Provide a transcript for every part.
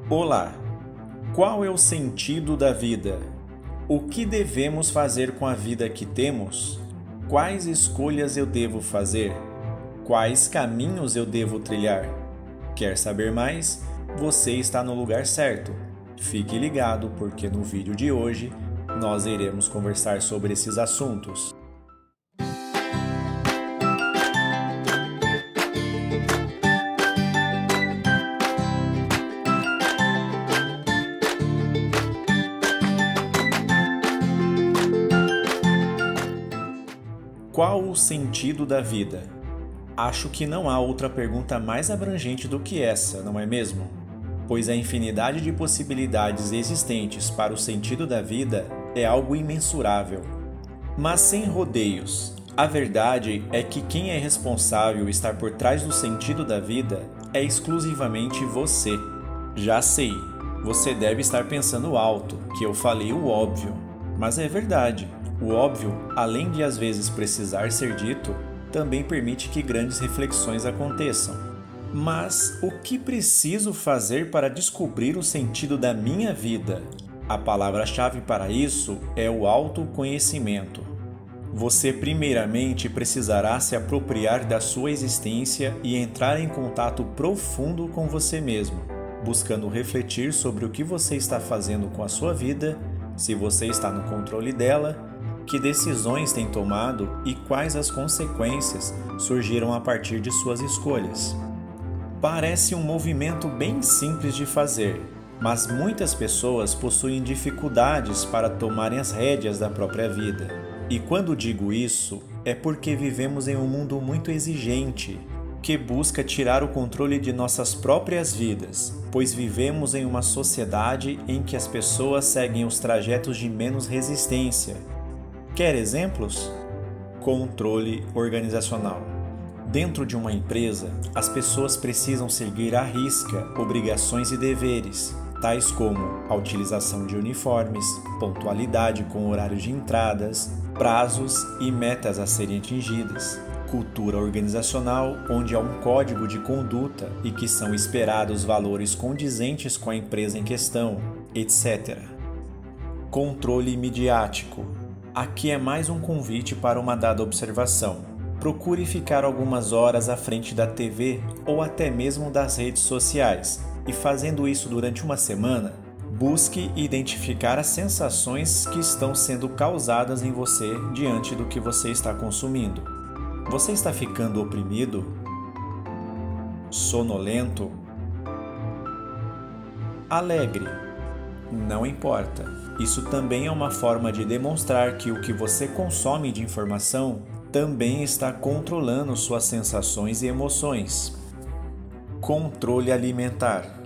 Olá! Qual é o sentido da vida? O que devemos fazer com a vida que temos? Quais escolhas eu devo fazer? Quais caminhos eu devo trilhar? Quer saber mais? Você está no lugar certo. Fique ligado, porque no vídeo de hoje nós iremos conversar sobre esses assuntos. Qual o sentido da vida? Acho que não há outra pergunta mais abrangente do que essa, não é mesmo? Pois a infinidade de possibilidades existentes para o sentido da vida é algo imensurável. Mas sem rodeios, a verdade é que quem é responsável estar por trás do sentido da vida é exclusivamente você. Já sei, você deve estar pensando alto, que eu falei o óbvio, mas é verdade. O óbvio, além de às vezes precisar ser dito, também permite que grandes reflexões aconteçam. Mas o que preciso fazer para descobrir o sentido da minha vida? A palavra-chave para isso é o autoconhecimento. Você primeiramente precisará se apropriar da sua existência e entrar em contato profundo com você mesmo, buscando refletir sobre o que você está fazendo com a sua vida, se você está no controle dela, que decisões tem tomado e quais as consequências surgiram a partir de suas escolhas. Parece um movimento bem simples de fazer, mas muitas pessoas possuem dificuldades para tomarem as rédeas da própria vida. E quando digo isso, é porque vivemos em um mundo muito exigente, que busca tirar o controle de nossas próprias vidas, pois vivemos em uma sociedade em que as pessoas seguem os trajetos de menos resistência. Quer exemplos? Controle organizacional. Dentro de uma empresa, as pessoas precisam seguir à risca obrigações e deveres, tais como a utilização de uniformes, pontualidade com horários de entradas, prazos e metas a serem atingidas. Cultura organizacional, onde há um código de conduta e que são esperados valores condizentes com a empresa em questão, etc. Controle midiático. Aqui é mais um convite para uma dada observação. Procure ficar algumas horas à frente da TV ou até mesmo das redes sociais e, fazendo isso durante uma semana, busque identificar as sensações que estão sendo causadas em você diante do que você está consumindo. Você está ficando oprimido? Sonolento? Alegre? Não importa. Isso também é uma forma de demonstrar que o que você consome de informação também está controlando suas sensações e emoções. Controle alimentar.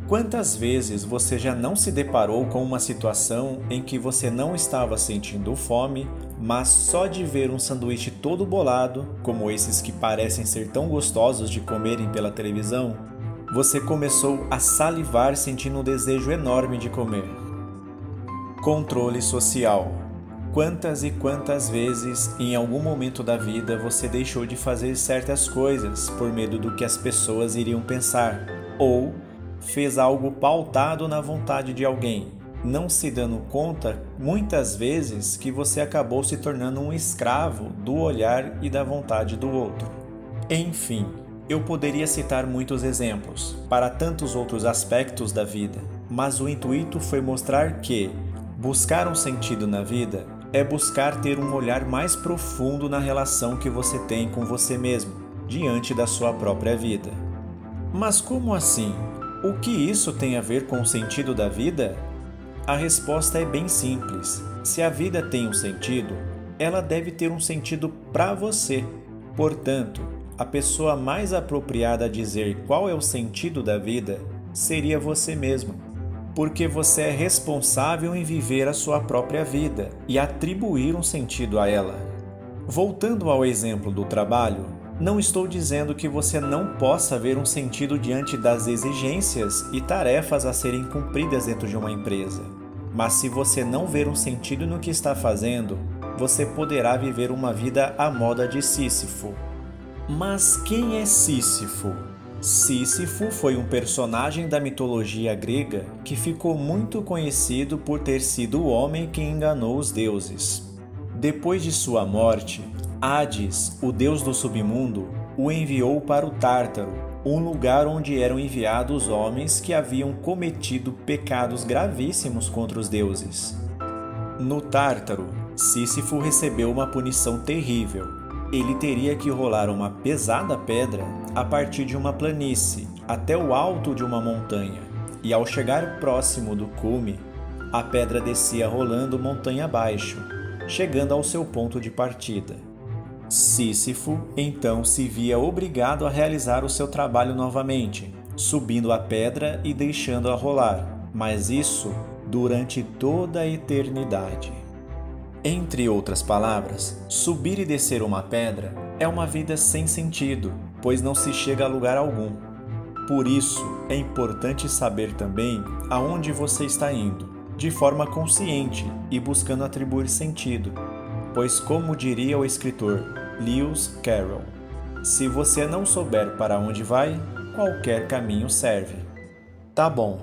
Quantas vezes você já não se deparou com uma situação em que você não estava sentindo fome, mas só de ver um sanduíche todo bolado, como esses que parecem ser tão gostosos de comerem pela televisão, você começou a salivar sentindo um desejo enorme de comer? Controle social. Quantas e quantas vezes, em algum momento da vida, você deixou de fazer certas coisas por medo do que as pessoas iriam pensar, ou fez algo pautado na vontade de alguém, não se dando conta, muitas vezes, que você acabou se tornando um escravo do olhar e da vontade do outro. Enfim, eu poderia citar muitos exemplos para tantos outros aspectos da vida, mas o intuito foi mostrar que buscar um sentido na vida é buscar ter um olhar mais profundo na relação que você tem com você mesmo, diante da sua própria vida. Mas como assim? O que isso tem a ver com o sentido da vida? A resposta é bem simples. Se a vida tem um sentido, ela deve ter um sentido para você. Portanto, a pessoa mais apropriada a dizer qual é o sentido da vida seria você mesmo, porque você é responsável em viver a sua própria vida e atribuir um sentido a ela. Voltando ao exemplo do trabalho, não estou dizendo que você não possa ver um sentido diante das exigências e tarefas a serem cumpridas dentro de uma empresa. Mas se você não ver um sentido no que está fazendo, você poderá viver uma vida à moda de Sísifo. Mas quem é Sísifo? Sísifo foi um personagem da mitologia grega que ficou muito conhecido por ter sido o homem que enganou os deuses. Depois de sua morte, Hades, o deus do submundo, o enviou para o Tártaro, um lugar onde eram enviados homens que haviam cometido pecados gravíssimos contra os deuses. No Tártaro, Sísifo recebeu uma punição terrível. Ele teria que rolar uma pesada pedra a partir de uma planície até o alto de uma montanha, e ao chegar próximo do cume, a pedra descia rolando montanha abaixo, chegando ao seu ponto de partida. Sísifo então se via obrigado a realizar o seu trabalho novamente, subindo a pedra e deixando-a rolar, mas isso durante toda a eternidade. Entre outras palavras, subir e descer uma pedra é uma vida sem sentido, pois não se chega a lugar algum. Por isso, é importante saber também aonde você está indo, de forma consciente e buscando atribuir sentido, pois, como diria o escritor Lewis Carroll, se você não souber para onde vai, qualquer caminho serve. Tá bom,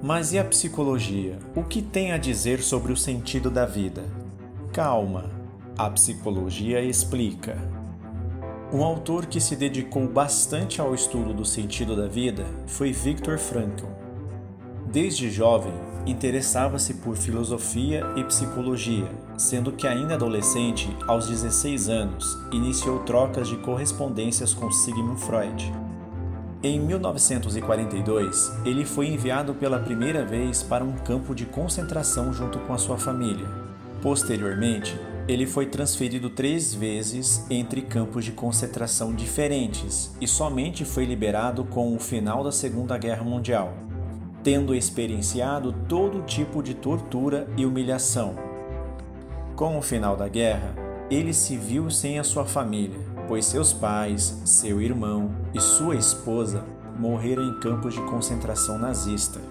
mas e a psicologia? O que tem a dizer sobre o sentido da vida? Calma, a psicologia explica. Um autor que se dedicou bastante ao estudo do sentido da vida foi Viktor Frankl. Desde jovem, interessava-se por filosofia e psicologia, sendo que ainda adolescente, aos 16 anos, iniciou trocas de correspondências com Sigmund Freud. Em 1942, ele foi enviado pela primeira vez para um campo de concentração junto com a sua família. Posteriormente, ele foi transferido 3 vezes entre campos de concentração diferentes e somente foi liberado com o final da Segunda Guerra Mundial, tendo experienciado todo tipo de tortura e humilhação. Com o final da guerra, ele se viu sem a sua família, pois seus pais, seu irmão e sua esposa morreram em campos de concentração nazista.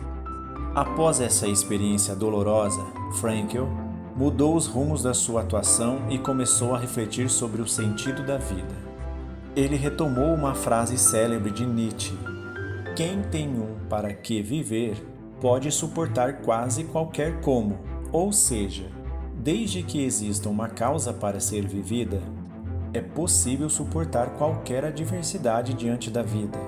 Após essa experiência dolorosa, Frankl mudou os rumos da sua atuação e começou a refletir sobre o sentido da vida. Ele retomou uma frase célebre de Nietzsche: "Quem tem para que viver pode suportar quase qualquer como", ou seja, desde que exista uma causa para ser vivida, é possível suportar qualquer adversidade diante da vida.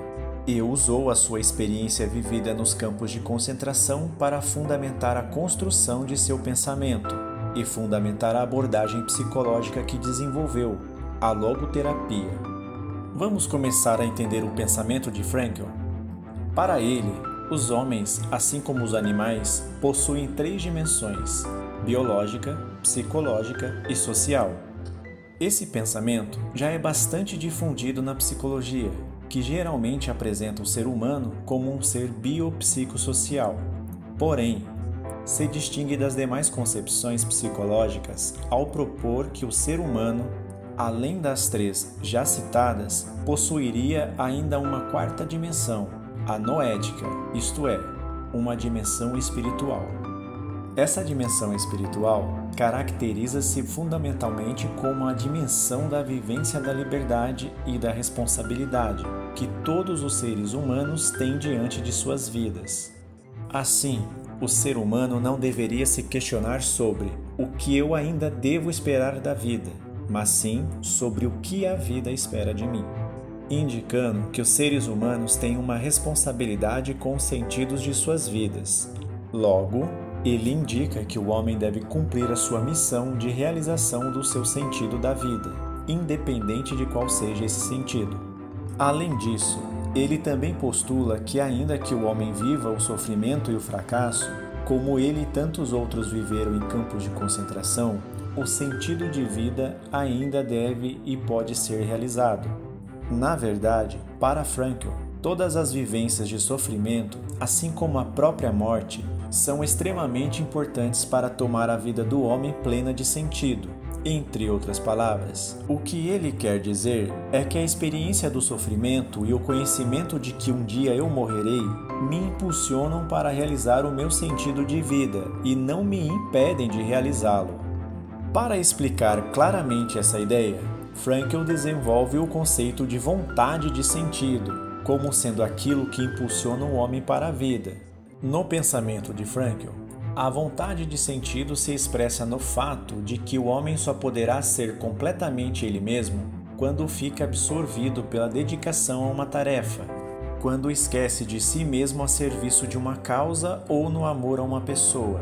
E usou a sua experiência vivida nos campos de concentração para fundamentar a construção de seu pensamento e fundamentar a abordagem psicológica que desenvolveu, a logoterapia. Vamos começar a entender o pensamento de Frankl? Para ele, os homens, assim como os animais, possuem 3 dimensões: biológica, psicológica e social. Esse pensamento já é bastante difundido na psicologia, que geralmente apresenta o ser humano como um ser biopsicossocial. Porém, se distingue das demais concepções psicológicas ao propor que o ser humano, além das 3 já citadas, possuiria ainda uma 4ª dimensão, a noética, isto é, uma dimensão espiritual. Essa dimensão espiritual caracteriza-se fundamentalmente como a dimensão da vivência da liberdade e da responsabilidade que todos os seres humanos têm diante de suas vidas. Assim, o ser humano não deveria se questionar sobre o que eu ainda devo esperar da vida, mas sim sobre o que a vida espera de mim, indicando que os seres humanos têm uma responsabilidade com os sentidos de suas vidas. Logo, ele indica que o homem deve cumprir a sua missão de realização do seu sentido da vida, independente de qual seja esse sentido. Além disso, ele também postula que ainda que o homem viva o sofrimento e o fracasso, como ele e tantos outros viveram em campos de concentração, o sentido de vida ainda deve e pode ser realizado. Na verdade, para Frankl, todas as vivências de sofrimento, assim como a própria morte, são extremamente importantes para tomar a vida do homem plena de sentido. Entre outras palavras, o que ele quer dizer é que a experiência do sofrimento e o conhecimento de que um dia eu morrerei me impulsionam para realizar o meu sentido de vida e não me impedem de realizá-lo. Para explicar claramente essa ideia, Frankl desenvolve o conceito de vontade de sentido, como sendo aquilo que impulsiona o homem para a vida. No pensamento de Frankl, a vontade de sentido se expressa no fato de que o homem só poderá ser completamente ele mesmo quando fica absorvido pela dedicação a uma tarefa, quando esquece de si mesmo a serviço de uma causa ou no amor a uma pessoa.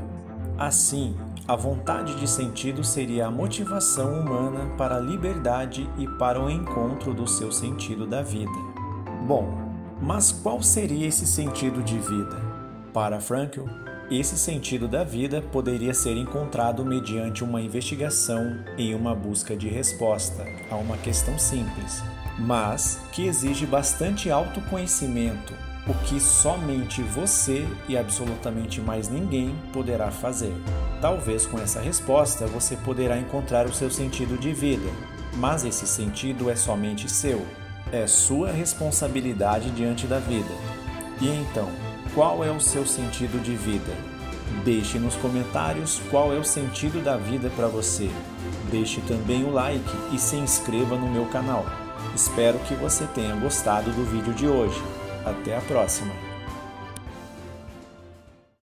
Assim, a vontade de sentido seria a motivação humana para a liberdade e para o encontro do seu sentido da vida. Bom, mas qual seria esse sentido de vida? Para Frankl, esse sentido da vida poderia ser encontrado mediante uma investigação em uma busca de resposta a uma questão simples, mas que exige bastante autoconhecimento, o que somente você e absolutamente mais ninguém poderá fazer. Talvez com essa resposta você poderá encontrar o seu sentido de vida, mas esse sentido é somente seu, é sua responsabilidade diante da vida. E então, qual é o seu sentido de vida? Deixe nos comentários qual é o sentido da vida para você. Deixe também o like e se inscreva no meu canal. Espero que você tenha gostado do vídeo de hoje. Até a próxima!